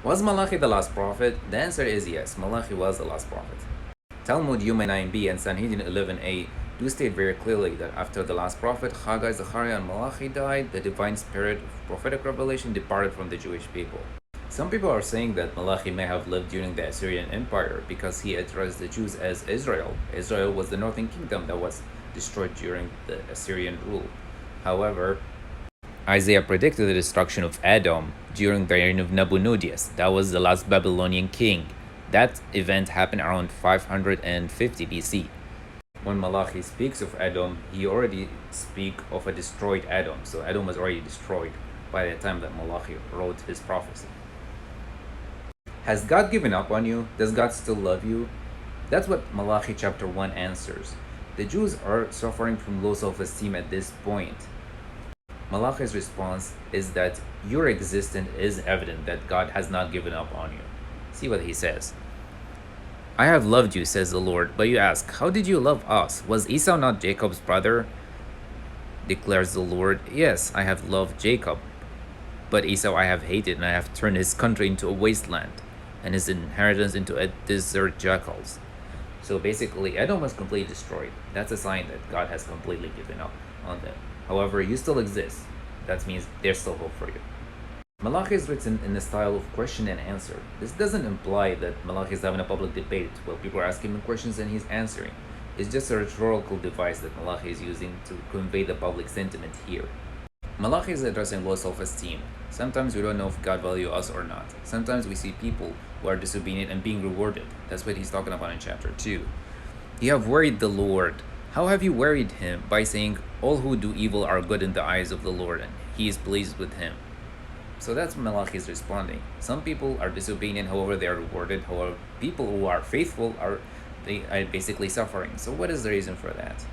Was Malachi the last prophet? The answer is yes, Malachi was the last prophet. Talmud Yuma 9b and Sanhedrin 11a do state very clearly that after the last prophet, Haggai, Zechariah, and Malachi died, the divine spirit of prophetic revelation departed from the Jewish people. Some people are saying that Malachi may have lived during the Assyrian Empire because he addressed the Jews as Israel. Israel was the northern kingdom that was destroyed during the Assyrian rule. However, Isaiah predicted the destruction of Edom during the reign of Nabonidus. That was the last Babylonian king. That event happened around 550 BC. When Malachi speaks of Edom, he already speaks of a destroyed Edom. So Edom was already destroyed by the time that Malachi wrote his prophecy. Has God given up on you? Does God still love you? That's what Malachi chapter 1 answers. The Jews are suffering from low self-esteem at this point. Malachi's response is that your existence is evident that God has not given up on you. See what he says. I have loved you, says the Lord, but you ask, how did you love us? Was Esau not Jacob's brother? Declares the Lord, yes, I have loved Jacob, but Esau I have hated, and I have turned his country into a wasteland, and his inheritance into a desert jackals. So basically, Edom was completely destroyed. That's a sign that God has completely given up on them. However, you still exist. That means there's still hope for you. Malachi is written in the style of question and answer. This doesn't imply that Malachi is having a public debate where people are asking him questions and he's answering. It's just a rhetorical device that Malachi is using to convey the public sentiment here. Malachi is addressing low self-esteem. Sometimes we don't know if God values us or not. Sometimes we see people who are disobedient and being rewarded. That's what he's talking about in chapter 2. You have worried the Lord. How have you worried him? By saying, all who do evil are good in the eyes of the Lord, and he is pleased with him. So that's what Malachi is responding. Some people are disobedient, however they are rewarded. However, people who are faithful are basically suffering. So what is the reason for that?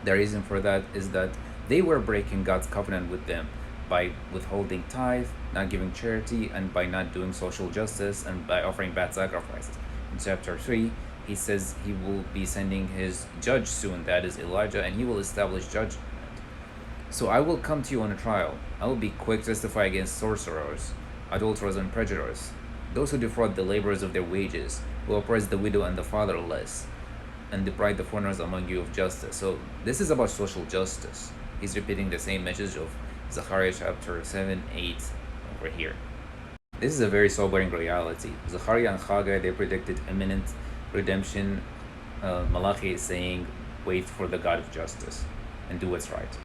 The reason for that is that they were breaking God's covenant with them by withholding tithe, not giving charity, and by not doing social justice, and by offering bad sacrifices. In chapter 3, he says he will be sending his judge soon, that is Elijah, and he will establish judgment. So I will come to you on a trial. I will be quick to testify against sorcerers, adulterers, and prejudice, those who defraud the laborers of their wages, who oppress the widow and the fatherless, and deprive the foreigners among you of justice. So this is about social justice. He's repeating the same message of Zechariah chapter 7, 8 over here. This is a very sobering reality. Zechariah and Haggai, they predicted imminent redemption. Malachi is saying, wait for the God of justice and do what's right.